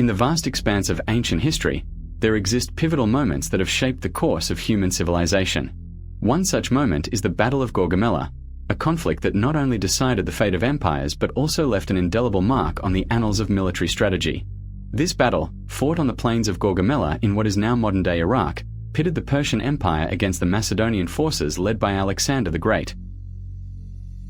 In the vast expanse of ancient history, there exist pivotal moments that have shaped the course of human civilization. One such moment is the Battle of Gaugamela, a conflict that not only decided the fate of empires but also left an indelible mark on the annals of military strategy. This battle, fought on the plains of Gaugamela in what is now modern-day Iraq, pitted the Persian Empire against the Macedonian forces led by Alexander the Great.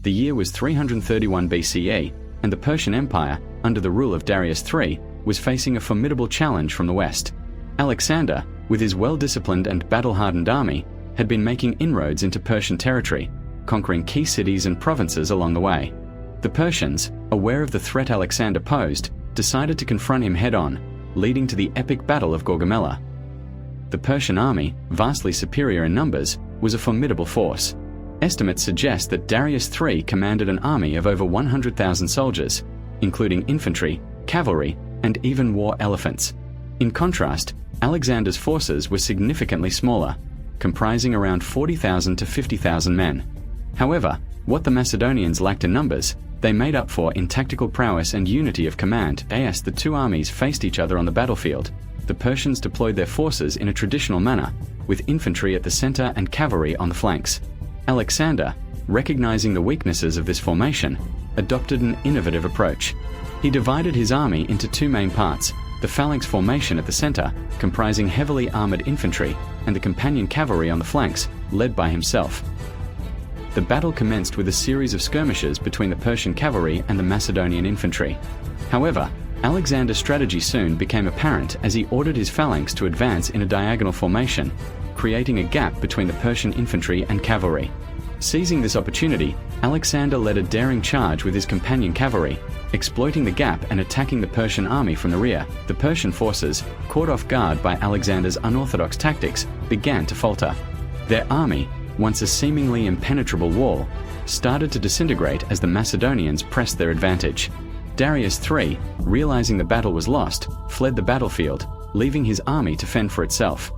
The year was 331 BCE, and the Persian Empire, under the rule of Darius III, was facing a formidable challenge from the west. Alexander, with his well-disciplined and battle-hardened army, had been making inroads into Persian territory, conquering key cities and provinces along the way. The Persians, aware of the threat Alexander posed, decided to confront him head-on, leading to the epic Battle of Gaugamela. The Persian army, vastly superior in numbers, was a formidable force. Estimates suggest that Darius III commanded an army of over 100,000 soldiers, including infantry, cavalry, and even war elephants. In contrast, Alexander's forces were significantly smaller, comprising around 40,000 to 50,000 men. However, what the Macedonians lacked in numbers, they made up for in tactical prowess and unity of command. As the two armies faced each other on the battlefield, the Persians deployed their forces in a traditional manner, with infantry at the center and cavalry on the flanks. Alexander, recognizing the weaknesses of this formation, adopted an innovative approach. He divided his army into two main parts: the phalanx formation at the center, comprising heavily armored infantry, and the companion cavalry on the flanks, led by himself. The battle commenced with a series of skirmishes between the Persian cavalry and the Macedonian infantry. However, Alexander's strategy soon became apparent as he ordered his phalanx to advance in a diagonal formation, creating a gap between the Persian infantry and cavalry. Seizing this opportunity, Alexander led a daring charge with his companion cavalry, exploiting the gap and attacking the Persian army from the rear. The Persian forces, caught off guard by Alexander's unorthodox tactics, began to falter. Their army, once a seemingly impenetrable wall, started to disintegrate as the Macedonians pressed their advantage. Darius III, realizing the battle was lost, fled the battlefield, leaving his army to fend for itself.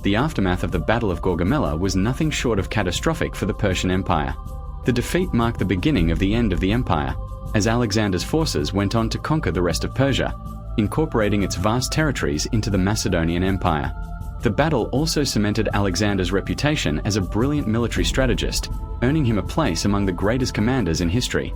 The aftermath of the Battle of Gaugamela was nothing short of catastrophic for the Persian Empire. The defeat marked the beginning of the end of the empire, as Alexander's forces went on to conquer the rest of Persia, incorporating its vast territories into the Macedonian Empire. The battle also cemented Alexander's reputation as a brilliant military strategist, earning him a place among the greatest commanders in history.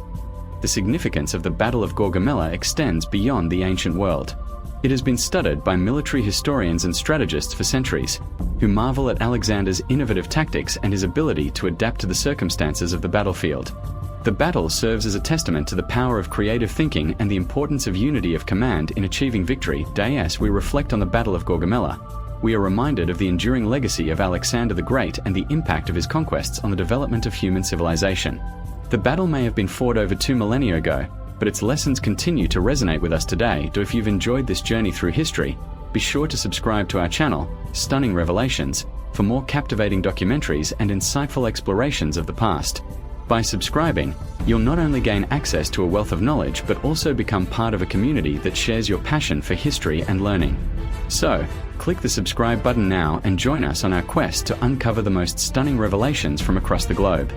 The significance of the Battle of Gaugamela extends beyond the ancient world. It has been studied by military historians and strategists for centuries, who marvel at Alexander's innovative tactics and his ability to adapt to the circumstances of the battlefield. The battle serves as a testament to the power of creative thinking and the importance of unity of command in achieving victory. As we reflect on the Battle of Gaugamela, we are reminded of the enduring legacy of Alexander the Great and the impact of his conquests on the development of human civilization. The battle may have been fought over 2 millennia ago, but its lessons continue to resonate with us today. If you've enjoyed this journey through history, be sure to subscribe to our channel, Stunning Revelations, for more captivating documentaries and insightful explorations of the past. By subscribing, you'll not only gain access to a wealth of knowledge but also become part of a community that shares your passion for history and learning. So, click the subscribe button now and join us on our quest to uncover the most stunning revelations from across the globe.